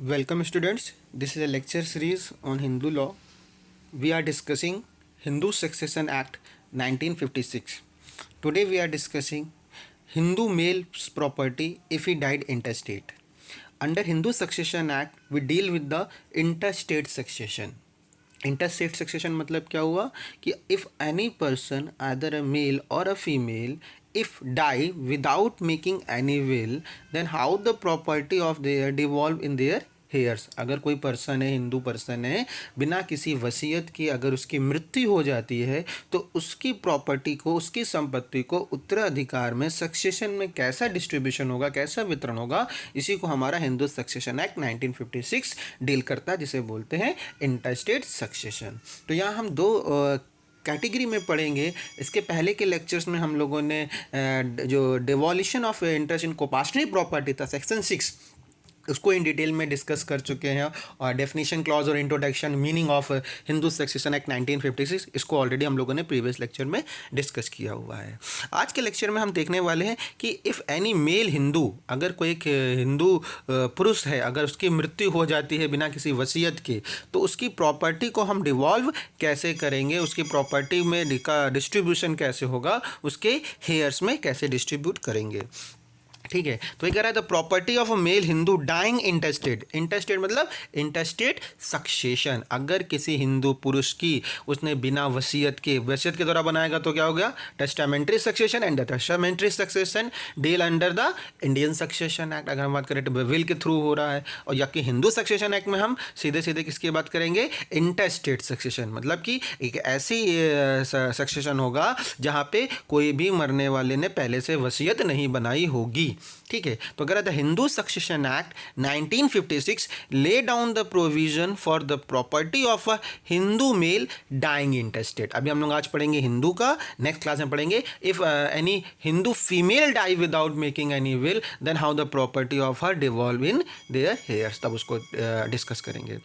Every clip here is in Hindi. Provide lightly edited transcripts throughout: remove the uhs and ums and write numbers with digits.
Welcome students. This is a lecture series on Hindu law. We are discussing Hindu Succession Act 1956. Today we are discussing Hindu male's property if he died intestate. Under Hindu Succession Act we deal with the interstate succession. Interstate succession मतलब क्या हुआ कि इफ़ एनी पर्सन आदर अ मेल और a female if die without making any will then how the property of their devolve in their heirs. अगर कोई पर्सन है, हिंदू पर्सन है, बिना किसी वसीयत के अगर उसकी मृत्यु हो जाती है तो उसकी प्रॉपर्टी को, उसकी संपत्ति को उत्तराधिकार में सक्सेशन में कैसा डिस्ट्रीब्यूशन होगा, कैसा वितरण होगा, इसी को हमारा हिंदू सक्सेशन एक्ट 1956 डील करता है, जिसे बोलते हैं इंटरस्टेट सक्सेशन. तो यहाँ हम दो कैटेगरी में पढ़ेंगे. इसके पहले के लेक्चर्स में हम लोगों ने जो devolution of interest in coparcenary property था सेक्शन 6, उसको इन डिटेल में डिस्कस कर चुके हैं. और डेफिनेशन क्लॉज और introduction meaning of Hindu succession act 1956 इसको ऑलरेडी हम लोगों ने प्रीवियस लेक्चर में डिस्कस किया हुआ है. आज के लेक्चर में हम देखने वाले हैं कि इफ़ एनी मेल हिंदू, अगर कोई एक हिंदू पुरुष है, अगर उसकी मृत्यु हो जाती है बिना किसी वसीयत के, तो उसकी प्रॉपर्टी को हम डिवॉल्व कैसे करेंगे, उसकी प्रॉपर्टी में का डिस्ट्रीब्यूशन कैसे होगा, उसके हेयर्स में कैसे डिस्ट्रीब्यूट करेंगे. ठीक है. तो ये कह रहा है the property of a male Hindu dying intestate. Intestate मतलब इंटेस्टेट सक्सेशन. अगर किसी हिंदू पुरुष की उसने बिना वसीयत के द्वारा बनाएगा तो क्या हो गया, testamentary succession. And the testamentary succession deal under the Indian succession act. अगर हम बात करें तो विल के थ्रू हो रहा है. और जबकि हिंदू सक्सेशन एक्ट में हम सीधे सीधे किसकी बात करेंगे, इंटेस्टेट सक्सेशन. मतलब कि एक ऐसी सक्सेशन होगा जहाँ पे कोई भी मरने वाले ने पहले से वसीयत नहीं बनाई होगी. ठीक है. तो अगर the Hindu succession act 1956 lay down the provision for the property of a Hindu male dying intestate. अभी हम लोग आज पढ़ेंगे हिंदू का, नेक्स्ट क्लास में पढ़ेंगे if any Hindu female die without making any will then how the property of her devolve in their heirs. तब उसको डिस्कस करेंगे.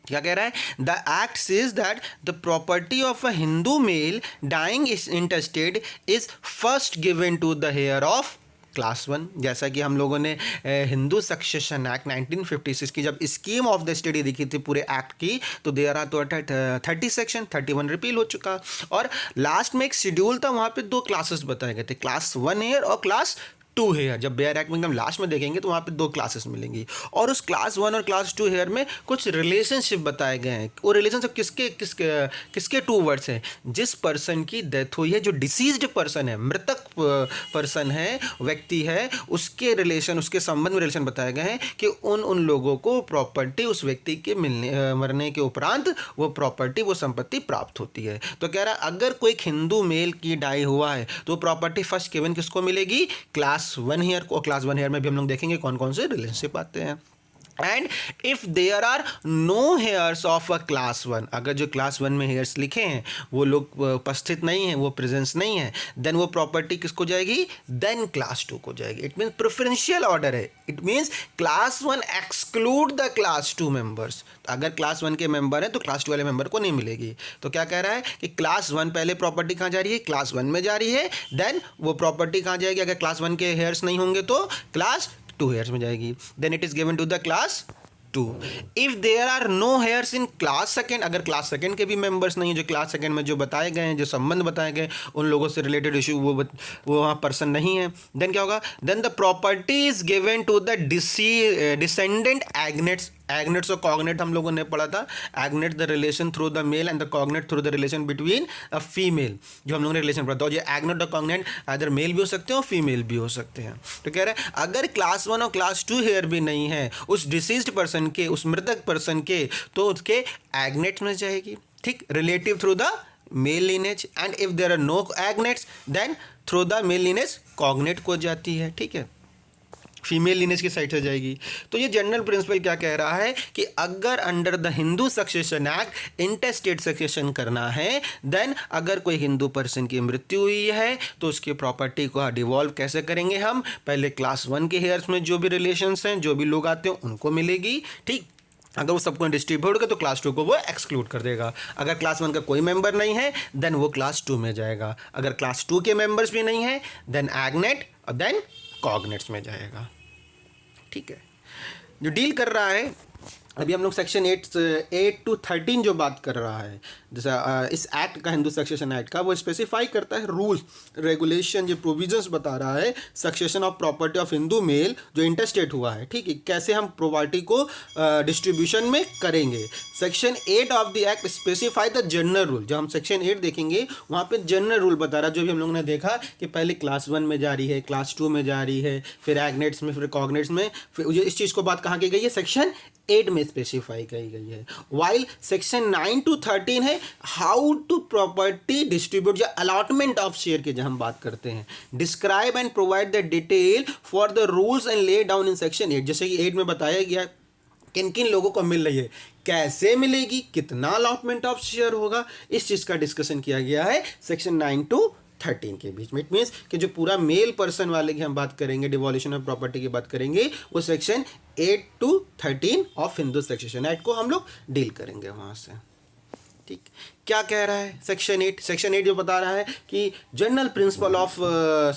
क्या कह रहा है, the act says that the property of a Hindu male dying intestate is first given to the heir of class 1. जैसा कि हम लोगों ने हिंदू सक्सेशन एक्ट 1956 की जब स्कीम ऑफ द स्टडी देखी थी पूरे एक्ट की, तो देयर आर तो 30 सेक्शन, 31 रिपील हो चुका. और लास्ट में एक शेड्यूल था, वहाँ पे दो क्लासेस बताए गए थे, क्लास 1 हेयर और क्लास 2 हेयर. जब बेयर एक्ट में एकदम लास्ट में देखेंगे तो वहाँ पे दो क्लासेस मिलेंगी. और उस क्लास 1 और क्लास 2 हेयर में कुछ रिलेशनशिप बताए गए हैं. वो रिलेशनशिप किसके 2 वर्ड्स हैं, जिस पर्सन की डेथ हुई है, जो डिसीज्ड पर्सन है, मृतक पर्सन है, व्यक्ति है, उसके रिलेशन, उसके संबंध में रिलेशन बताए गए हैं कि उन लोगों को प्रॉपर्टी उस व्यक्ति के मरने के उपरांत वो प्रॉपर्टी, वो संपत्ति प्राप्त होती है. तो कह रहा है अगर कोई हिंदू मेल की डाई हुआ है तो प्रॉपर्टी फर्स्ट गिवन किसको मिलेगी, क्लास 1 ईयर को. क्लास 1 ईयर में भी हम लोग देखेंगे कौन कौन से रिलेशनशिप आते हैं. And if there are no heirs of a class 1, अगर जो क्लास 1 में हेयर्स लिखे हैं वो लोग उपस्थित नहीं है, वो प्रेजेंस नहीं है, देन वो प्रॉपर्टी किसको जाएगी, देन क्लास 2 को जाएगी. इट मीन्स प्रेफरेंशियल ऑर्डर है. It means class 1 exclude the class 2 members. अगर क्लास 1 के मेंबर हैं तो क्लास 2 वाले मेंबर को नहीं मिलेगी. तो क्या कह रहा है कि क्लास 1 पहले प्रॉपर्टी कहाँ जा रही है, क्लास 1 में जा रही है, देन वो प्रॉपर्टी कहाँ जाएगी, अगर क्लास 1 के हेयर्स नहीं होंगे तो क्लास 2 हेयर्स में जाएगी. Then it is given to the class 2. If there are no heirs in class second, अगर क्लास सेकेंड के भी मेंबर्स नहीं है, जो क्लास सेकेंड में जो बताए गए हैं, जो संबंध बताए गए उन लोगों से रिलेटेड इशू वो वहाँ पर्सन नहीं है, देन क्या होगा, then the property is given to the descendant agnates. Agnates और कॉग्नेट हम लोगों ने पढ़ा था. Agnate the relation through the male and the cognate through the relation between a female, जो हम लोगों ने रिलेशन पढ़ा था. और ये एग्नेट और कॉग्नेट आइदर मेल भी हो सकते हैं और फीमेल भी हो सकते हैं. तो कह रहे हैं अगर क्लास 1 और क्लास 2 हेयर भी नहीं है उस डिसीज्ड पर्सन के, उस मृतक पर्सन के, तो उसके एग्नेट्स में जाएगी. ठीक, relative through the male lineage. And if there are no agnates then through the male lineage cognate को जाती है. ठीक है, फीमेल लीनेज की साइड से जाएगी. तो ये जनरल प्रिंसिपल क्या कह रहा है कि अगर under the Hindu succession act intestate succession करना है, देन अगर कोई हिंदू पर्सन की मृत्यु हुई है तो उसकी प्रॉपर्टी को डिवॉल्व कैसे करेंगे हम, पहले क्लास 1 के हेयर्स में जो भी रिलेशंस हैं, जो भी लोग आते हैं उनको मिलेगी. ठीक, अगर वो सबको डिस्ट्रीब्यूट होगा तो क्लास 2 को वो एक्सक्लूड कर देगा. अगर क्लास 1 का कोई मेंबर नहीं है देन वो क्लास 2 में जाएगा. अगर क्लास 2 के मेंबर्स भी नहीं है देन एग्नेट और देन कॉग्नेट्स में जाएगा. ठीक है, जो डील कर रहा है अभी हम लोग सेक्शन 8 to 13 जो बात कर रहा है, जैसा इस एक्ट का, हिंदू सक्सेशन एक्ट का, वो स्पेसिफाई करता है रूल्स रेगुलेशन, जो प्रोविजंस बता रहा है succession of property of Hindu male जो इंटरस्टेट हुआ है, ठीक है, कैसे हम प्रॉपर्टी को डिस्ट्रीब्यूशन में करेंगे। Section 8 of the act specify the general rule. जो हम सेक्शन 8 देखेंगे वहाँ पे जनरल रूल बता रहा है, जो भी हम लोगों ने देखा कि पहले क्लास 1 में जारी है, क्लास 2 में जारी है, फिर एग्नेट्स में, फिर कॉग्नेट्स में, फिर इस चीज़ को बात कहाँ की गई है, सेक्शन 8 में स्पेसिफाई की गई है। वाइल सेक्शन 9 to 13 है हाउ टू प्रॉपर्टी डिस्ट्रीब्यूट या अलॉटमेंट ऑफ शेयर की, जब हम बात करते हैं, describe and provide the detail for the rules and lay down in section 8। जैसे कि 8 में बताया गया किन किन लोगों को मिल रही है, कैसे मिलेगी, कितना अलॉटमेंट ऑफ शेयर होगा, इस चीज़ का डिस्कशन किया गया है सेक्शन 9 to 13 के बीच में। इट मीन्स कि जो पूरा मेल पर्सन वाले की हम बात करेंगे, डिवॉल्यूशन ऑफ प्रॉपर्टी की बात करेंगे, वो section 8 to 13 of Hindu succession act को हम लोग डील करेंगे वहाँ से। ठीक, क्या कह रहा है सेक्शन 8? सेक्शन 8 जो बता रहा है कि जनरल प्रिंसिपल ऑफ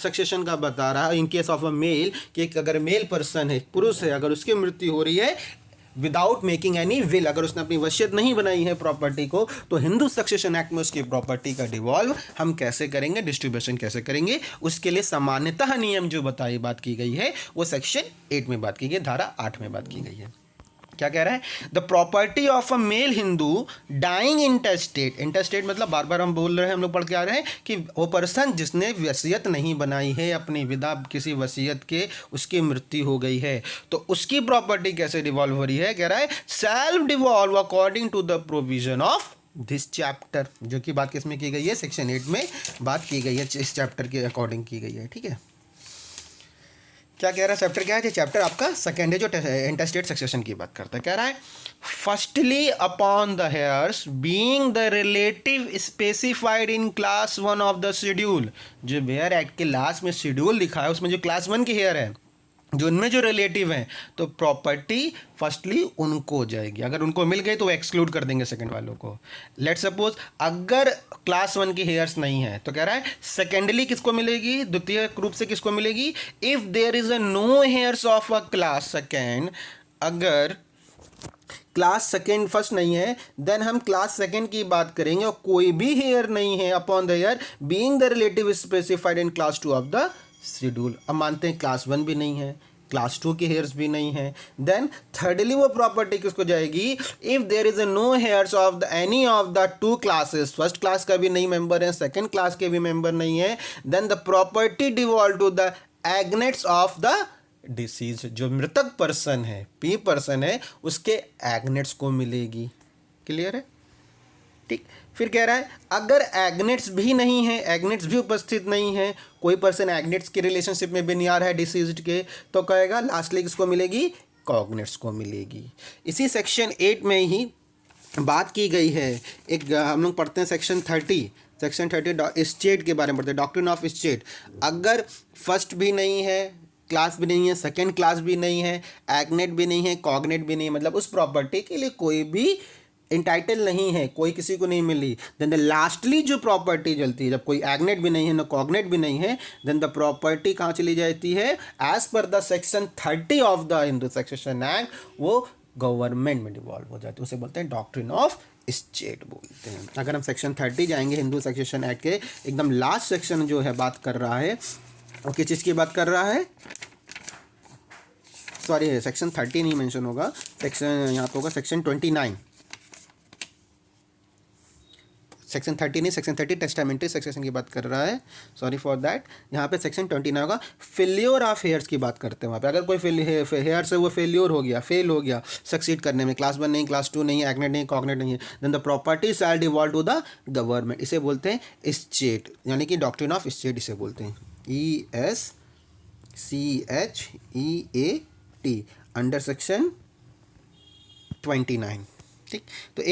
सक्सेशन का बता रहा है in case of a male, कि अगर मेल पर्सन है, पुरुष है, अगर उसकी मृत्यु हो रही है विदाउट मेकिंग एनी विल, अगर उसने अपनी वसीयत नहीं बनाई है प्रॉपर्टी को, तो हिंदू सक्सेशन एक्ट में उसकी प्रॉपर्टी का डिवॉल्व हम कैसे करेंगे, डिस्ट्रीब्यूशन कैसे करेंगे, उसके लिए सामान्यतः नियम जो बताई बात की गई है वो सेक्शन 8 में बात की गई, धारा 8 में बात की गई है। क्या कह रहा है, the property of a male Hindu dying interstate. Interstate मतलब बार बार हम बोल रहे हैं, हम लोग पढ़ के आ रहे हैं कि वो पर्सन जिसने वसीयत नहीं बनाई है, अपनी विदा किसी वसीयत के, उसकी मृत्यु हो गई है, तो उसकी प्रॉपर्टी कैसे डिवॉल्व हो रही है, कह रहा है self devolve according to the provision of this chapter, जो कि बात किसमें की गई है, सेक्शन 8 में बात की गई है, इस चैप्टर के अकॉर्डिंग की गई है। ठीक है, क्या कह रहा है चैप्टर, क्या है, चैप्टर आपका सेकेंड है जो इंटरस्टेट सक्सेशन की बात करता है। कह रहा है firstly upon the hairs being the relative specified in class 1 of the schedule. जो हेयर एक्ट के लास्ट में शेड्यूल लिखा है उसमें जो क्लास 1 की हेयर है, जो उनमें जो रिलेटिव हैं, तो प्रॉपर्टी फर्स्टली उनको जाएगी, अगर उनको मिल गई तो वो एक्सक्लूड कर देंगे सेकंड वालों को। लेट सपोज अगर क्लास 1 की हेयर्स नहीं है तो कह रहा है सेकेंडली किसको मिलेगी, द्वितीय रूप से किसको मिलेगी, if there is a no heirs of a class second. अगर क्लास सेकेंड फर्स्ट नहीं है, देन हम क्लास सेकेंड की बात करेंगे और कोई भी हेयर नहीं है upon the heir being the relative specified in class 2 of the schedule. अब मानते हैं क्लास 1 भी नहीं है, क्लास 2 की हेयर्स भी नहीं है, देन थर्डली वो प्रॉपर्टी किसको जाएगी, if there is a no heirs of the any of the 2 classes, first class का भी नहीं मेंबर है, सेकंड क्लास के भी मेंबर नहीं है, then the property devolve to the agnates of the deceased. जो मृतक पर्सन है, पी पर्सन है, उसके एग्नेट्स को मिलेगी। क्लियर है? ठीक, फिर कह रहा है अगर एग्नेट्स भी नहीं है, एग्नेट्स भी उपस्थित नहीं है, कोई पर्सन एग्नेट्स के रिलेशनशिप में भी नहीं आ रहा है डिसीज्ड के, तो कहेगा लास्टली किसको मिलेगी, कॉग्नेट्स को मिलेगी। इसी सेक्शन 8 में ही बात की गई है, एक हम लोग पढ़ते हैं सेक्शन 30, सेक्शन 30 स्टेट के बारे में पढ़ते हैं, डॉक्ट्रिन ऑफ स्टेट। अगर फर्स्ट भी नहीं है, क्लास भी नहीं है, सेकेंड क्लास भी नहीं है, एग्नेट भी नहीं है, कॉग्नेट भी नहीं है, मतलब उस प्रॉपर्टी के लिए कोई भी इंटाइटल नहीं है, कोई किसी को नहीं मिली, देन द लास्टली जो प्रॉपर्टी चलती है, जब कोई एग्नेट भी नहीं है ना कॉग्नेट भी नहीं है, देन द प्रॉपर्टी कहाँ चली जाती है, as per the section 30 of the Hindu succession act, वो गवर्नमेंट में डिवॉल्व हो जाती है, उसे बोलते हैं डॉक्ट्रिन ऑफ स्टेट बोलते हैं। अगर हम सेक्शन 30 जाएंगे हिंदू सक्सेशन एक्ट के एकदम लास्ट सेक्शन जो है बात कर रहा है, वो किस चीज़ की बात कर रहा है, सॉरी सेक्शन 30 नहीं मेंशन होगा, सेक्शन यहाँ पे होगा सेक्शन 29, सेक्शन 30 नहीं, सेक्शन 30 टेस्टामेंट्री सक्सेशन की बात कर रहा है, सॉरी फॉर दैट। यहाँ पे सेक्शन 29 होगा, फेल्योर ऑफ हेयर्स की बात करते हैं वहाँ पे। अगर कोई हेयर्स है वो फेल्योर हो गया, फेल हो गया सक्सीड करने में, क्लास 1 नहीं, क्लास 2 नहीं, एग्नेट नहीं, कॉग्नेट नहीं है, then the property shall devolve to the government. इसे बोलते हैं स्टेट, यानी कि डॉक्ट्रिन ऑफ स्टेट इसे बोलते हैं, ESCHEAT अंडर सेक्शन 29। ठीक, तो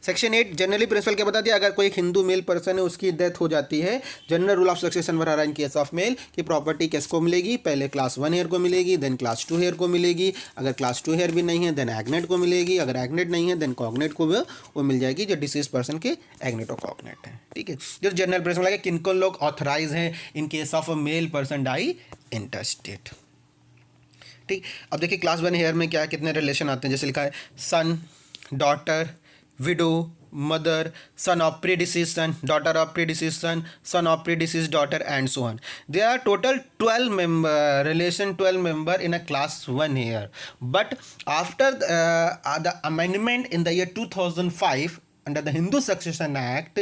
सेक्शन 8 जनरली प्रिंसिपल क्या बता दिया, अगर कोई एक हिंदू मेल पर्सन है उसकी डेथ हो जाती है, जनरल रूल ऑफ सक्सेशन बता रहा है इन केस ऑफ मेल कि प्रॉपर्टी किसको मिलेगी, पहले क्लास 1 हेयर को मिलेगी, देन क्लास 2 हेयर को मिलेगी, अगर क्लास 2 हेयर भी नहीं है देन एग्नेट को मिलेगी, अगर एग्नेट नहीं है देन कॉग्नेट को वो मिल जाएगी, जो डिसीज पर्सन के एग्नेट और कॉग्नेट है। ठीक है, जो जनरल प्रिंसिपल है किन को लोग ऑथराइज हैं in case of a male person die interstate. ठीक। अब देखिए क्लास 1 हेयर में क्या है, कितने रिलेशन आते हैं, जैसे लिखा है son, daughter, widow, mother, son of predeceased son, daughter of predeceased son, son of predeceased daughter, and so on. There are total 12 member relation, 12 member in a class 1 here. But after the amendment in the year 2005 under the Hindu Succession Act,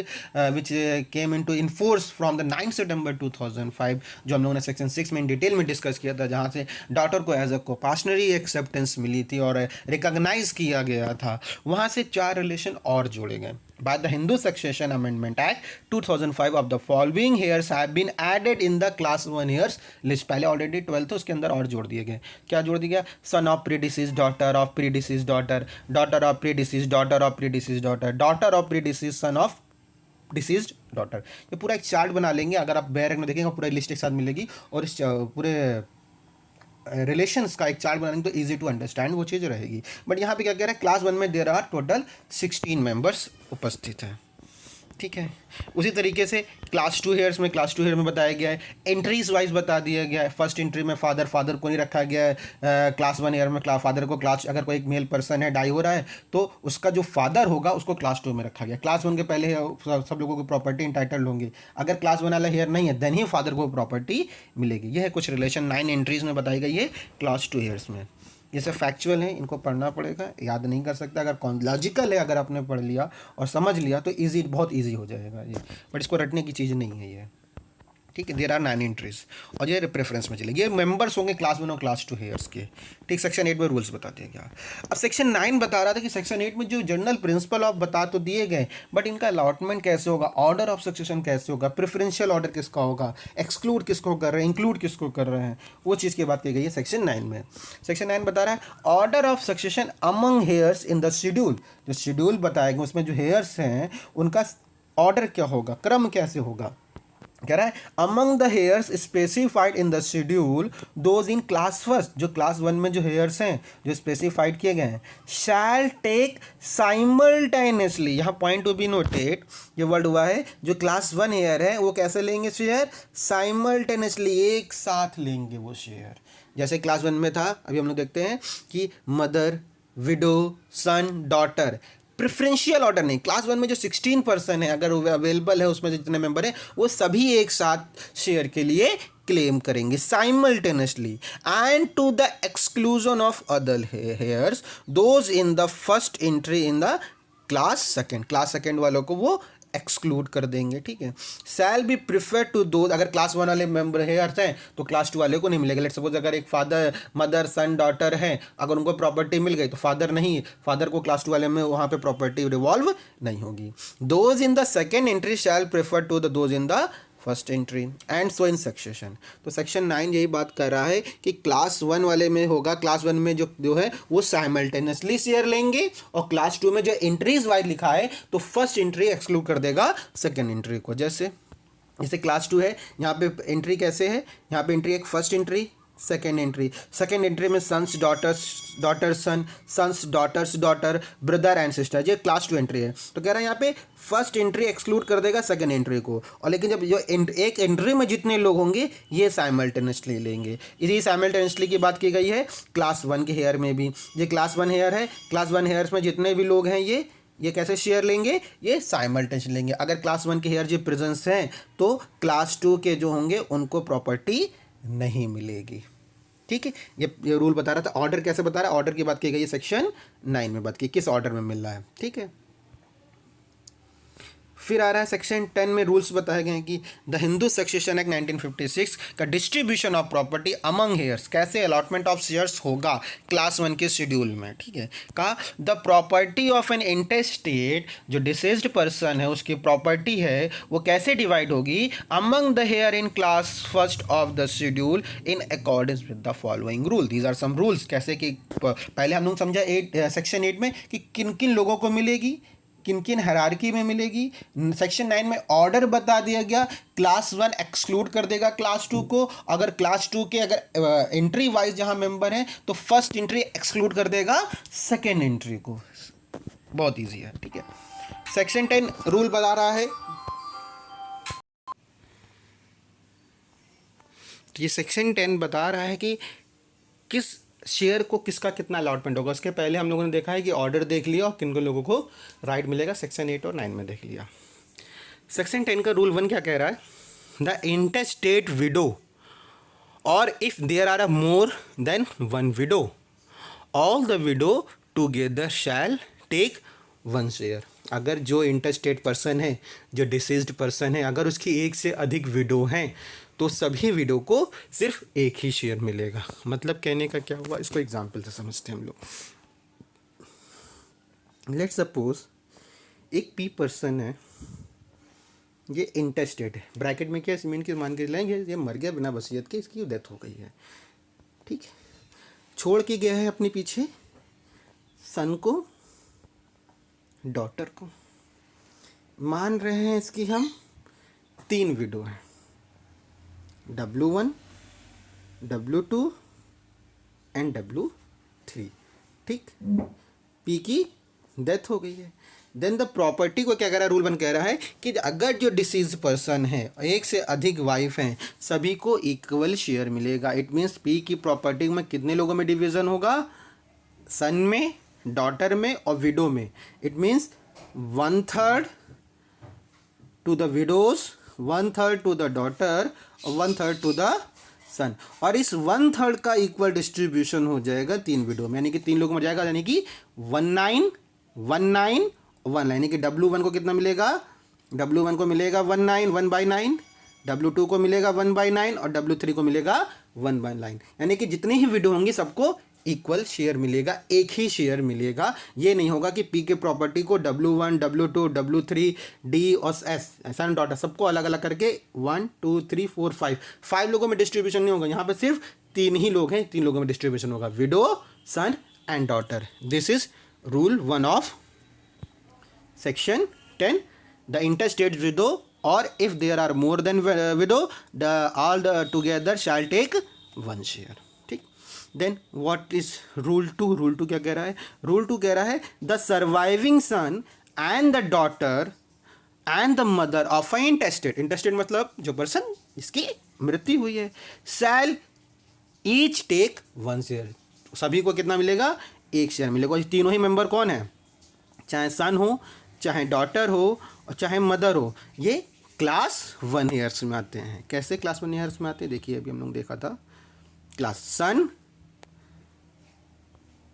which came into in force from the 9 September 2005, जो हम लोगों ने सेक्शन 6 में डिटेल में डिस्कस किया था, जहाँ से डॉटर को एज अ कोपाशनरी एक्सेप्टेंस मिली थी और रिकॉग्नाइज किया गया था, वहाँ से 4 रिलेशन और जोड़े गए. By the Hindu Succession Amendment Act 2005 of the following heirs have been added in the class 1 heirs list. पहले ऑलरेडी 12 थे, उसके अंदर और जोड़ दिए गए. क्या जोड़ दिया गया? सन of predeceased daughter of predeceased daughter, daughter of predeceased daughter of predeceased daughter, daughter of predeceased son of deceased daughter. ये पूरा एक चार्ट बना लेंगे, अगर आप बैरक में देखेंगे पूरा लिस्ट एक साथ मिलेगी, और इस पूरे रिलेशंस का एक चार्ट बनाएंगे तो इजी टू अंडरस्टैंड वो चीज़ रहेगी. बट यहाँ पे क्या कह रहे हैं, क्लास 1 में देर आर टोटल 16 मेंबर्स उपस्थित हैं. ठीक है. उसी तरीके से क्लास 2 हेयर्स में बताया गया है, एंट्रीज वाइज बता दिया गया है. फर्स्ट एंट्री में फादर को नहीं रखा गया है. क्लास 1 हेयर में फादर को क्लास, अगर कोई एक मेल पर्सन है डाई हो रहा है तो उसका जो फादर होगा उसको क्लास 2 में रखा गया. क्लास 1 के पहले सब लोगों को प्रॉपर्टी इंटाइटल्ड होंगे. अगर क्लास 1 वाला हेयर नहीं है देन ही फादर को प्रॉपर्टी मिलेगी. यह है कुछ रिलेशन 9 एंट्रीज में बताई गई है क्लास 2 हेयर्स में. ये सब फैक्चुअल है, इनको पढ़ना पड़ेगा, याद नहीं कर सकता. अगर लॉजिकल है, अगर आपने पढ़ लिया और समझ लिया तो इजी, बहुत इजी हो जाएगा ये. बट इसको रटने की चीज़ नहीं है ये. ठीक है. देर आर 9 एंट्रीज और ये प्रेफरेंस में चलेगी. ये मेंबर्स होंगे क्लास 1 और क्लास 2 हेयर्स के. ठीक. सेक्शन 8 में रूल्स बता दिया गया. अब सेक्शन 9 बता रहा था कि सेक्शन 8 में जो जनरल प्रिंसिपल ऑफ बता तो दिए गए, बट इनका अलॉटमेंट कैसे होगा, ऑर्डर ऑफ सक्सेशन कैसे होगा, प्रेफरेंशियल ऑर्डर किसका होगा, एक्सक्लूड किसको कर रहे हैं, इंक्लूड किसको कर रहे हैं, वो चीज़ की बात की गई है सेक्शन 9 में. सेक्शन 9 बता रहा है order of succession among hairs in the schedule. जो शेड्यूल बताएगा उसमें जो हेयर्स हैं उनका ऑर्डर क्या होगा, क्रम कैसे होगा. कह रहा है among the hairs specified in the schedule those in class first. जो क्लास 1 में जो हेयर्स हैं जो स्पेसिफाइड किए गए हैं, शैल टेक साइमल्टेनियसली. यहाँ पॉइंट टू बी नोटेड, ये वर्ड हुआ है, जो क्लास 1 हेयर है वो कैसे लेंगे शेयर, साइमल्टेनियसली, एक साथ लेंगे वो शेयर. जैसे क्लास 1 में था, अभी हम लोग देखते हैं कि मदर, विडो, सन, डॉटर. प्रेफरेंशियल ऑर्डर नहीं. क्लास 1 में जो 16 पर्सन है अगर वो अवेलेबल है, उसमें जितने मेंबर हैं वो सभी एक साथ शेयर के लिए क्लेम करेंगे simultaneously, and to the exclusion of other heirs those in the first entry in the class second वालों को वो एक्सक्लूड कर देंगे. ठीक है. शैल बी प्रिफर टू दो. अगर क्लास 1 वाले मेंबर हेयर्स हैं तो क्लास 2 वाले को नहीं मिलेगा. लेट सपोज अगर एक फादर, मदर, सन, डॉटर है, अगर उनको प्रॉपर्टी मिल गई तो फादर को क्लास 2 वाले में वहाँ पे प्रॉपर्टी रिवॉल्व नहीं होगी. Those in the second entry shall prefer to the those in the first entry and so in succession. तो सेक्शन 9 यही बात कर रहा है कि क्लास 1 वाले में होगा, क्लास 1 में जो है वो साइमल्टेनियसली शेयर लेंगे, और क्लास 2 में जो एंट्रीज वाइज लिखा है तो फर्स्ट एंट्री एक्सक्लूड कर देगा सेकेंड एंट्री को. जैसे क्लास 2 है, यहाँ पे एंट्री कैसे है, यहाँ पे एंट्री एक फर्स्ट एंट्री, सेकेंड एंट्री में sons, daughter son, sons, daughters, daughter, brother and sister. ये क्लास 2 एंट्री है. तो कह रहा है यहाँ पे फर्स्ट एंट्री एक्सक्लूड कर देगा सेकेंड एंट्री को, और लेकिन जब जो एक एंट्री में जितने लोग होंगे ये साइमल्टेनियसली लेंगे. इसी साइमल्टेनियसली की बात की गई है क्लास 1 के हेयर में भी. ये क्लास 1 हेयर है, क्लास 1 हेयर्स में जितने भी लोग हैं ये कैसे शेयर लेंगे, ये साइमल्टेनियसली लेंगे. अगर क्लास 1 के हेयर जो प्रेजेंस हैं तो क्लास 2 के जो होंगे उनको प्रॉपर्टी नहीं मिलेगी. ठीक है. ये रूल बता रहा था. ऑर्डर कैसे बता रहा है, ऑर्डर की बात की गई है सेक्शन 9 में, बात की किस ऑर्डर में मिल रहा है. ठीक है. फिर आ रहा है सेक्शन 10 में रूल्स बताए गए हैं कि द हिंदू सक्सेशन एक्ट 1956 का distribution of property among hairs, कैसे अलॉटमेंट ऑफ शेयर्स होगा क्लास 1 के शेड्यूल में. ठीक है. कहा द प्रॉपर्टी ऑफ एन इंटेस्टेट, जो डिसेज्ड पर्सन है उसकी प्रॉपर्टी है वो कैसे डिवाइड होगी, among the heir in class first of the schedule in accordance with the following rule. These are some rules. कैसे कि पहले हम लोग समझा सेक्शन 8 में कि किन किन लोगों को मिलेगी, किन किन हायरार्की में मिलेगी. सेक्शन 9 में ऑर्डर बता दिया गया. क्लास 1 एक्सक्लूड कर देगा क्लास 2 को. अगर क्लास 2 के अगर एंट्री वाइज जहां मेंबर हैं तो फर्स्ट एंट्री एक्सक्लूड कर देगा सेकेंड एंट्री को. बहुत इजी है. ठीक है. सेक्शन 10 रूल बता रहा है, ये सेक्शन 10 बता रहा है कि किस शेयर को किसका कितना अलॉटमेंट होगा। उसके पहले हम लोगों ने देखा है कि ऑर्डर देख लिया और किन को लोगों को राइट मिलेगा, सेक्शन 8 और 9 में देख लिया। सेक्शन 10 का रूल 1 क्या कह रहा है, द इंटेस्टेट विडो और if there are a more than one widow all the widow together shall take one share. अगर जो इंटरस्टेट पर्सन है, जो डिसीज्ड पर्सन है, अगर उसकी एक से अधिक विडो हैं तो सभी विडो को सिर्फ एक ही शेयर मिलेगा। मतलब कहने का क्या हुआ, इसको एग्जाम्पल से समझते हैं हम लोग। लेट्स सपोज एक पी पर्सन है, ये इंटरस्टेट है, ब्रैकेट में क्या मीन के मान के लेंगे, ये मर गया बिना वसीयत के, इसकी डेथ हो गई है, ठीक है, छोड़ के गया है अपने पीछे सन को, डॉटर को। मान रहे हैं इसकी हम 3 विडो हैं, W1, W2 एंड W3, ठीक। पी की डेथ हो गई है। देन द प्रॉपर्टी को क्या कह रहा है, रूल 1 कह रहा है कि अगर जो डिसीज पर्सन है, एक से अधिक वाइफ हैं, सभी को इक्वल शेयर मिलेगा। इट मीन्स पी की प्रॉपर्टी में कितने लोगों में डिवीजन होगा, सन में, डॉटर में और विडो में। It means 1/3 to the widows, 1/3 to the daughter और 1/3 टू द सन। और इस 1/3 का इक्वल डिस्ट्रीब्यूशन हो जाएगा 3 विडो में, यानी कि 3 लोगों में जाएगा, यानी कि 19, 19, 1, यानी कि W1 को कितना मिलेगा, W1 को मिलेगा 19, 1/9, W2 को मिलेगा 1/9 और W3 को मिलेगा 1/9। यानी कि जितनी ही विडो होंगी सबको इक्वल शेयर मिलेगा, एक ही शेयर मिलेगा। ये नहीं होगा कि पी के प्रॉपर्टी को W1, W2, W3, D और S सन डॉटर सबको अलग अलग करके 1, 2, 3, 4, 5 लोगों में डिस्ट्रीब्यूशन नहीं होगा। यहाँ पे सिर्फ 3 ही लोग हैं, 3 लोगों में डिस्ट्रीब्यूशन होगा, widow, son and daughter. This is rule 1 of section 10, the intestate widow और if there are more than widow the all together shall take one share, ठीक। Then what is rule 2, rule 2 क्या कह रहा है, रूल 2 कह रहा है the surviving son and the daughter and the mother of a intestate, intestate मतलब जो पर्सन जिसकी मृत्यु हुई है, shall each take one share. सभी को कितना मिलेगा, एक शेयर मिलेगा। और तीनों ही मेंबर कौन है, चाहे सन हो, चाहे डॉटर हो और चाहे मदर हो, ये क्लास 1 ईयर्स में आते हैं। कैसे क्लास 1 ईयर्स में आते हैं, देखिए अभी हम लोग देखा था, class sun,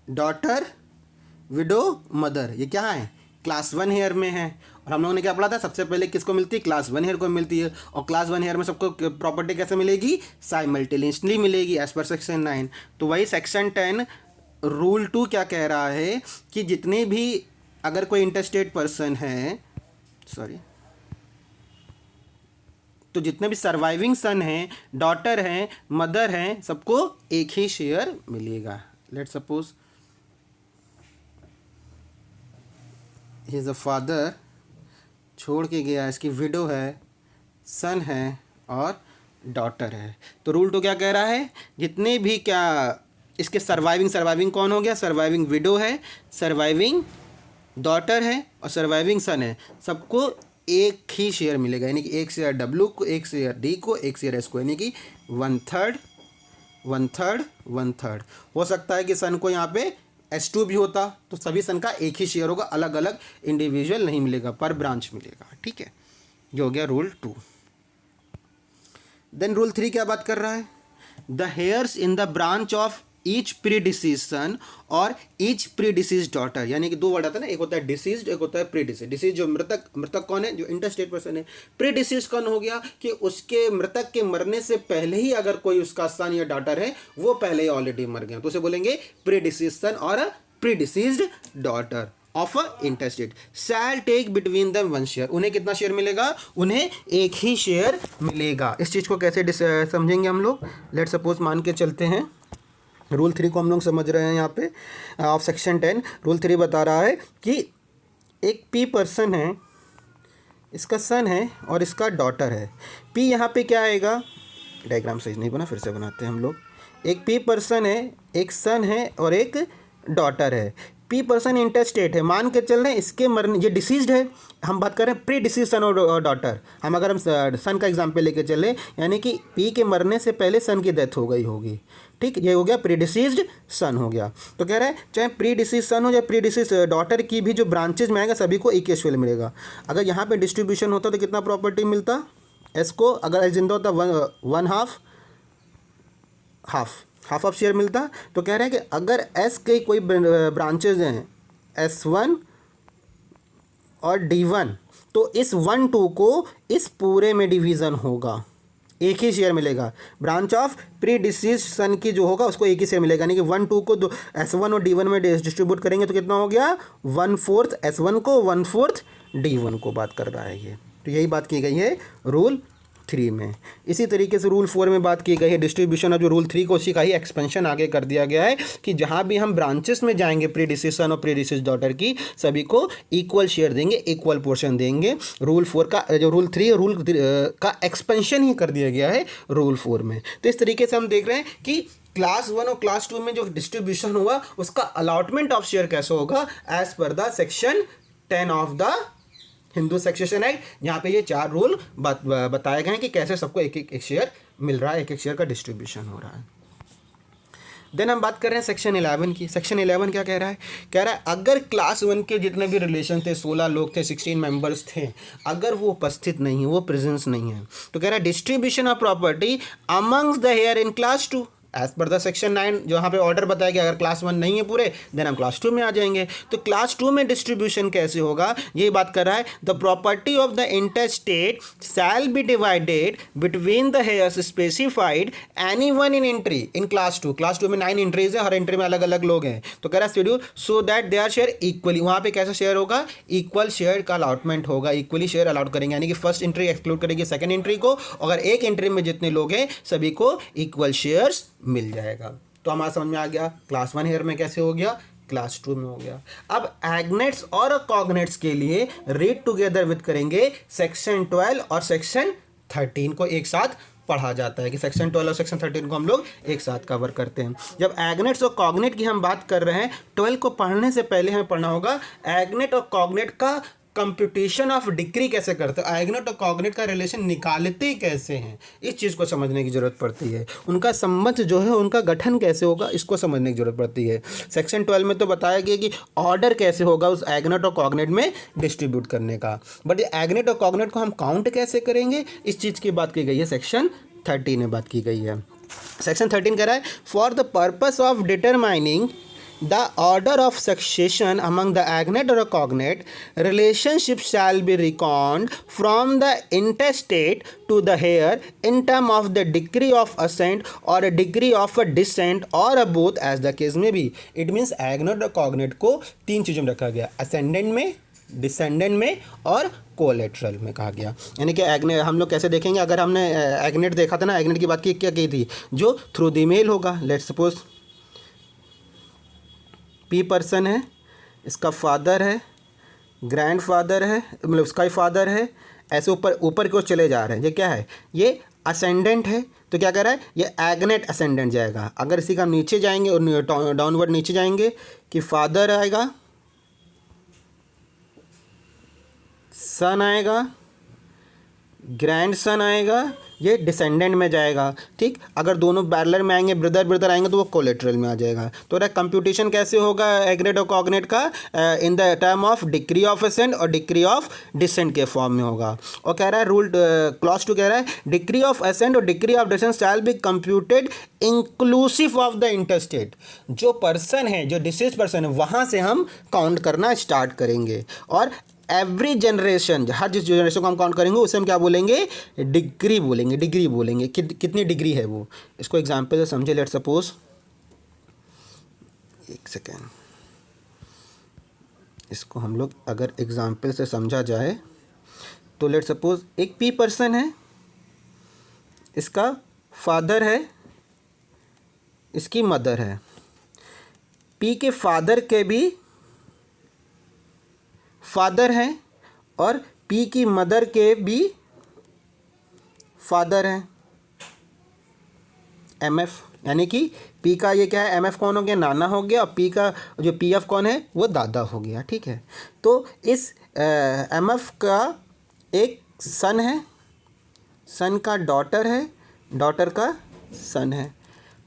daughter, widow, mother, ये क्या है, क्लास 1 ईयर में है। और हम लोगों ने क्या पढ़ा था, सबसे पहले किसको मिलती है, क्लास 1 ईयर को मिलती है। और क्लास 1 ईयर में सबको प्रॉपर्टी कैसे मिलेगी, साइमल्टेनियसली मिलेगी एज पर सेक्शन 9। तो वही सेक्शन 10 रूल 2 क्या कह रहा है कि जितने भी अगर कोई इंटरस्टेट पर्सन है, सॉरी, तो जितने भी सर्वाइविंग सन हैं, डॉटर हैं, मदर हैं, सबको एक ही शेयर मिलेगा। Let's suppose he is a father, छोड़ के गया, इसकी विडो है, सन है और डॉटर है। तो रूल 2 क्या कह रहा है, जितने भी क्या इसके सर्वाइविंग कौन हो गया, सर्वाइविंग विडो है, सर्वाइविंग डॉटर है और सर्वाइविंग सन है, सबको एक ही शेयर मिलेगा। यानी कि एक शेयर W को, एक शेयर D को, एक शेयर S को, यानी कि 1/3, 1/3, 1/3। हो सकता है कि सन को यहाँ पे S2 भी होता तो सभी सन का एक ही शेयर होगा, अलग अलग इंडिविजुअल नहीं मिलेगा, पर ब्रांच मिलेगा, ठीक है। ये हो गया रूल 2। देन रूल 3 क्या बात कर रहा है, the heirs in the branch of each predeceased son और ईच प्रीडिसीज डॉटर। यानी कि 2 वर्ड आता है ना, एक होता है डिसीज्ड, एक होता है प्रीडिसीज। डिसीज जो मृतक कौन है, जो इंटरस्टेट पर्सन है। प्रीडिसीज कौन हो गया कि उसके मृतक के मरने से पहले ही अगर कोई उसका सन या डॉटर है वो पहले ही ऑलरेडी मर गया, तो उसे बोलेंगे प्रीडिसीज सन और predeceased daughter of a intestate. Shall take between them one share, उन्हें कितना शेयर मिलेगा, उन्हें एक ही शेयर मिलेगा। इस चीज़ को कैसे समझेंगे हम लोग, लेट सपोज मान के चलते हैं, रूल 3 को हम लोग समझ रहे हैं यहाँ पे ऑफ सेक्शन 10। रूल 3 बता रहा है कि एक पी पर्सन है, इसका सन है और इसका डॉटर है। पी यहाँ पे क्या आएगा, डायग्राम सही नहीं बना, फिर से बनाते हैं हम लोग। एक पी पर्सन है, एक सन है और एक डॉटर है। पी पर्सन इंटेस्टेट है, मान के चल रहे हैं इसके मरने, ये डिसीज्ड है, हम बात कर रहे हैं प्री डिसीज सन और डॉटर, हम अगर हम सन का एग्जांपल लेके चले, यानी कि पी के मरने से पहले सन की डेथ हो गई होगी, ठीक, ये हो गया प्री डिसीज्ड सन हो गया। तो कह रहा है चाहे प्री डिसीज सन हो या प्री डिसीज डॉटर की भी जो ब्रांचेज में आएगा सभी को इक्वेशल मिलेगा। अगर यहाँ पे डिस्ट्रीब्यूशन होता तो कितना प्रॉपर्टी मिलता, एस को अगर एस जिंदा होता वन हाफ ऑफ शेयर मिलता। तो कह रहे हैं कि अगर एस के कोई ब्रांचेज हैं S1 और D1, तो इस 1-2 को इस पूरे में डिवीज़न होगा, एक ही शेयर मिलेगा। ब्रांच ऑफ प्री डिसीज सन की जो होगा उसको एक ही शेयर मिलेगा, यानी कि 1-2 को S1 और D1 में डिस्ट्रीब्यूट करेंगे तो कितना हो गया, 1/4 S1 को 1/4 D1 को बात कर रहा है ये। तो यही बात की गई है रूल 3 में। इसी तरीके से रूल 4 में बात की गई है डिस्ट्रीब्यूशन ऑफ जो रूल 3 को, उसी का ही एक्सपेंशन आगे कर दिया गया है कि जहाँ भी हम ब्रांचेस में जाएंगे प्री डिसीज सन और प्री डिसीज डॉटर की, सभी को इक्वल शेयर देंगे, इक्वल पोर्शन देंगे। रूल 4 का जो रूल 3 रूल का एक्सपेंशन ही कर दिया गया है रूल 4 में। तो इस तरीके से हम देख रहे हैं कि क्लास 1 और क्लास 2 में जो डिस्ट्रीब्यूशन हुआ उसका अलॉटमेंट ऑफ शेयर कैसे होगा as per the section 10 of the Hindu succession act. यहाँ पे ये 4 रूल बताए गए हैं कि कैसे सबको एक शेयर मिल रहा है, एक शेयर का डिस्ट्रीब्यूशन हो रहा है। देन हम बात कर रहे हैं सेक्शन 11 की। सेक्शन 11 क्या कह रहा है, कह रहा है अगर क्लास 1 के जितने भी रिलेशन थे, 16 लोग थे, 16 मेंबर्स थे, अगर वो उपस्थित नहीं है, वो प्रेजेंस नहीं है, तो कह रहा है distribution of property amongst the heir in class 2 as per the section 9। जो यहाँ पे ऑर्डर बताया गया, अगर क्लास 1 नहीं है पूरे देन हम क्लास 2 में आ जाएंगे। तो क्लास 2 में डिस्ट्रीब्यूशन कैसे होगा, ये बात कर रहा है, the property of the interstate shall be divided between the hairs specified any one in entry in class 2। Class 2 में 9 एंट्रीज है, हर एंट्री में अलग अलग लोग हैं। तो कह रहा है schedule so that they are share equally, वहाँ पे कैसा शेयर होगा, इक्वल शेयर का अलॉटमेंट होगा, इक्वली शेयर अलॉट करेंगे, यानी कि फर्स्ट एंट्री एक्सक्लूड करेगी सेकंड एंट्री को, अगर एक एंट्री में जितने लोग हैं सभी को इक्वल शेयर्स मिल जाएगा। तो हमारा समझ में आ गया क्लास 1 हेयर में कैसे हो गया, क्लास 2 में हो गया। अब एग्नेट्स और कॉग्नेट्स के लिए रीड टुगेदर विद करेंगे सेक्शन 12 और सेक्शन 13 को एक साथ पढ़ा जाता है कि सेक्शन 12 और सेक्शन 13 को हम लोग एक साथ कवर करते हैं। जब एग्नेट्स और कॉग्नेट की हम बात कर रहे हैं, 12 को पढ़ने से पहले हमें पढ़ना होगा एग्नेट और कॉग्नेट का कंप्यूटेशन ऑफ डिग्री कैसे करते हैं, एग्नेट और कॉग्नेट का रिलेशन निकालते कैसे हैं, इस चीज़ को समझने की जरूरत पड़ती है। उनका संबंध जो है उनका गठन कैसे होगा, इसको समझने की जरूरत पड़ती है। सेक्शन 12 में तो बताया गया कि ऑर्डर कैसे होगा उस एग्नेट और कॉग्नेट में डिस्ट्रीब्यूट करने का, बट एग्नेट और कॉग्नेट को हम काउंट कैसे करेंगे, इस चीज़ की बात की गई है सेक्शन 13 में बात की गई है। सेक्शन 13 कह रहा है for the purpose of determining the order of succession among the agnate or cognate, relationship shall be reckoned from the intestate to the heir in term of the degree of ascent or a degree of a descent or a both as the case may be। It means agnate और cognate को 3 चीज़ों में रखा गया, ascendant में, डिसेंडेंट में और कोलेट्रल में कहा गया। यानी कि एग्नेट हम लोग कैसे देखेंगे, अगर हमने एग्नेट देखा था ना, एग्नेट की बात की क्या की थी, जो थ्रू द मेल होगा। लेट्स सपोज पी पर्सन है, इसका फादर है, ग्रैंड फादर है, मतलब उसका ही फादर है, ऐसे ऊपर ऊपर की ओर चले जा रहे हैं, ये क्या है, ये असेंडेंट है। तो क्या कह रहा है, ये एग्नेट असेंडेंट जाएगा। अगर इसी का हम नीचे जाएंगे और डाउनवर्ड नीचे जाएंगे कि फादर आएगा, सन आएगा, ग्रैंड सन आएगा, ये डिसेंडेंट में जाएगा। ठीक, अगर दोनों पैरेलल में आएंगे, ब्रदर आएंगे तो वो कोलेट्रल में आ जाएगा। तो कंप्यूटेशन कैसे होगा एग्नेट और कॉग्नेट का, in the term of degree of ascent और डिग्री ऑफ डिसेंट के फॉर्म में होगा। और कह रहा है रूल क्लॉज 2 कह रहा है डिग्री ऑफ असेंट और degree of descent shall be computed inclusive of the interstate. जो पर्सन है, जो डिसीज पर्सन है, वहाँ से हम काउंट करना स्टार्ट करेंगे। और एवरी जनरेशन, हर जिस जनरेशन को हम काउंट करेंगे उसे हम क्या बोलेंगे, डिग्री बोलेंगे, डिग्री बोलेंगे कितनी डिग्री है वो। इसको एग्जांपल से समझे। लेट सपोज, एक सेकेंड, इसको हम लोग अगर एग्जांपल से समझा जाए तो लेट सपोज एक पी पर्सन है, इसका फादर है, इसकी मदर है। पी के फादर के भी फादर हैं और पी की मदर के भी फादर हैं, MF। यानी कि पी का ये क्या है, एम एफ कौन हो गया, नाना हो गया, और पी का जो पी एफ कौन है वो दादा हो गया। ठीक है, तो इस एम एफ का एक सन है, सन का डॉटर है, डॉटर का सन है।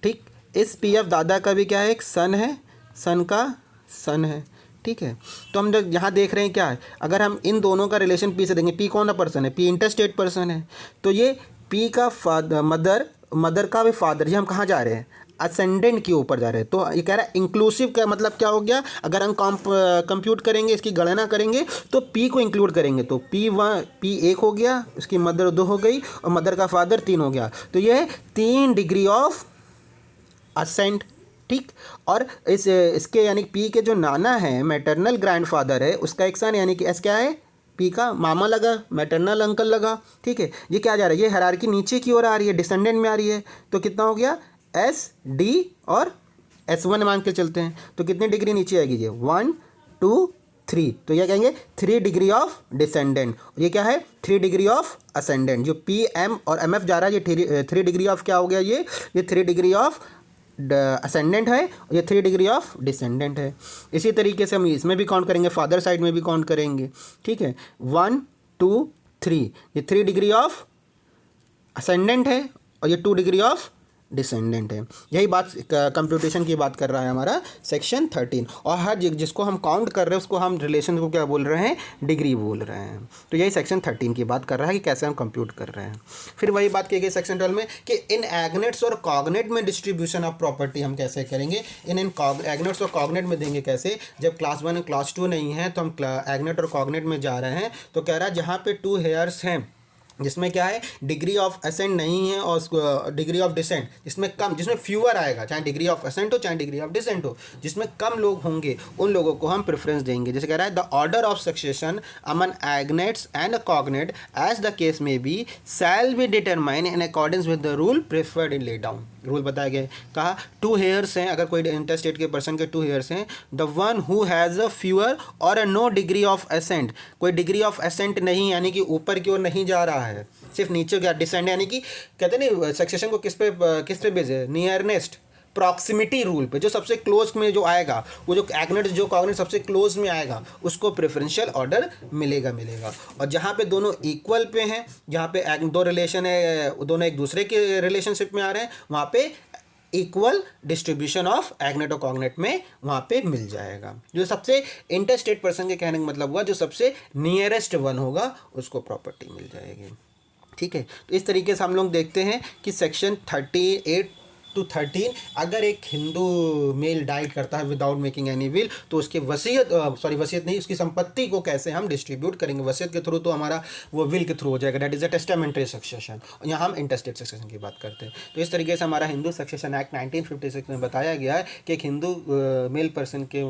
ठीक, इस पी एफ दादा का भी क्या है, एक सन है, सन का सन है। ठीक है, तो हम जब यहाँ देख रहे हैं क्या है, अगर हम इन दोनों का रिलेशन पी से देंगे, पी कौन सा पर्सन है, पी इंटरस्टेट पर्सन है, तो ये पी का फादर, मदर का भी फादर, ये हम कहाँ जा रहे हैं, असेंडेंट के ऊपर जा रहे हैं। तो ये कह रहा है इंक्लूसिव का मतलब क्या हो गया, अगर हम कंप्यूट करेंगे, इसकी गणना करेंगे तो पी को इंक्लूड करेंगे, तो पी एक हो गया, उसकी मदर 2 हो गई, और मदर का फादर 3 हो गया, तो ये है 3 डिग्री ऑफ असेंट। ठीक, और इसके यानी पी के जो नाना है, मैटरनल ग्रैंडफादर है, उसका एक सन, यानी कि एस क्या है, पी का मामा लगा, मैटरनल अंकल लगा। ठीक है, ये क्या जा रहा है, ये हायरार्की नीचे की ओर आ रही है, डिसेंडेंट में आ रही है, तो कितना हो गया, एस डी और S1 मान के चलते हैं, तो कितनी डिग्री नीचे आएगी, ये 1 2 3, तो यह कहेंगे 3 डिग्री ऑफ डिसेंडेंट, ये क्या है 3 डिग्री ऑफ असेंडेंट। जो पी एम और एम एफ जा रहा है, ये 3 डिग्री ऑफ क्या हो गया, ये 3 डिग्री ऑफ असेंडेंट है, और ये 3 डिग्री ऑफ डिसेंडेंट है। इसी तरीके से हम इसमें भी काउंट करेंगे, फादर साइड में भी काउंट करेंगे। ठीक है, 1 2 3, ये 3 डिग्री ऑफ असेंडेंट है, और ये 2 डिग्री ऑफ डिसेंडेंट है। यही बात कंप्यूटेशन की बात कर रहा है हमारा सेक्शन 13, और हर जिसको हम काउंट कर रहे हैं उसको हम रिलेशन को क्या बोल रहे हैं, डिग्री बोल रहे हैं। तो यही सेक्शन 13 की बात कर रहा है कि कैसे हम कंप्यूट कर रहे हैं। फिर वही बात की गई सेक्शन 12 में कि इन एग्नेट्स और कॉग्नेट में डिस्ट्रीब्यूशन ऑफ प्रॉपर्टी हम कैसे करेंगे, इन एग्नेट्स और कॉग्नेट में देंगे कैसे, जब क्लास 1 और क्लास 2 नहीं है तो हम एग्नेट और कॉग्नेट में जा रहे हैं। तो कह रहा है जहाँ पे 2 हेयर्स हैं, जिसमें क्या है डिग्री ऑफ असेंट नहीं है, और डिग्री ऑफ डिसेंट जिसमें कम, जिसमें फ्यूअर आएगा, चाहे डिग्री ऑफ असेंट हो चाहे डिग्री ऑफ डिसेंट हो, जिसमें कम लोग होंगे उन लोगों को हम प्रेफरेंस देंगे। जैसे कह रहा है the order of succession among agnates and cognate as the case may be shall be determine in accordance with the rule preferred in lay down. Rule बताया गया, कहा 2 हेयर्स हैं, अगर कोई इंटरस्टेट के पर्सन के 2 हेयर्स हैं, the one who has a fewer or a no degree of ascent, कोई डिग्री ऑफ असेंट नहीं, यानी कि ऊपर की ओर नहीं जा रहा है, सिर्फ नीचे गया, डिसेंड, यानी कि कहते नहीं सक्सेशन को किस पे बेसे, नियरनेस्ट प्रॉक्सिमिटी रूल पे, जो सबसे क्लोज में जो आएगा, वो जो एग्नेट जो कॉग्नेट सबसे क्लोज में आएगा उसको प्रेफरेंशियल ऑर्डर मिलेगा। और जहाँ पे दोनों इक्वल पे हैं, जहाँ पे दो रिलेशन है, दोनों एक दूसरे के रिलेशनशिप में आ रहे हैं, वहाँ पे इक्वल डिस्ट्रीब्यूशन ऑफ एग्नेट और कॉग्नेट में वहाँ पे मिल जाएगा। जो सबसे इंटरस्टेट पर्सन के कहने का मतलब हुआ जो सबसे नियरेस्ट वन होगा उसको प्रॉपर्टी मिल जाएगी। ठीक है, तो इस तरीके से हम लोग देखते हैं कि सेक्शन 38 to 13 अगर एक हिंदू मेल डाइट करता है विदाउट मेकिंग एनी विल, तो उसके वसीयत नहीं, उसकी संपत्ति को कैसे हम डिस्ट्रीब्यूट करेंगे। वसीयत के थ्रू तो हमारा वो विल के थ्रू हो जाएगा, that is a testamentary succession, और यहाँ हम इंटरस्टेट सक्सेशन की बात करते हैं। तो इस तरीके से हमारा हिंदू सक्सेशन एक्ट 1956 में बताया गया है कि एक हिंदू मेल पर्सन के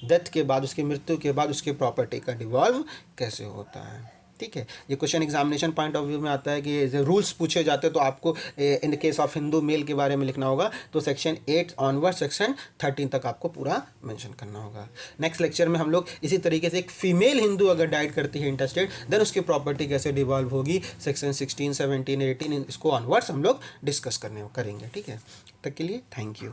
डेथ के बाद, उसकी मृत्यु के बाद उसकी प्रॉपर्टी का डिवॉल्व कैसे होता है। ठीक है, ये question examination point of view में आता है कि रूल्स पूछे जाते हैं तो आपको in case of Hindu male के बारे में लिखना होगा, तो सेक्शन 8 ऑनवर्ड सेक्शन 13 तक आपको पूरा मेंशन करना होगा। नेक्स्ट लेक्चर में हम लोग इसी तरीके से एक फीमेल हिंदू अगर डाइट करती है इंटरस्टेट, देन उसकी प्रॉपर्टी कैसे डिवॉल्व होगी, सेक्शन 16, 17, 18 इसको ऑनवर्ड्स हम लोग डिस्कस करेंगे। ठीक है, तब तक के लिए थैंक यू।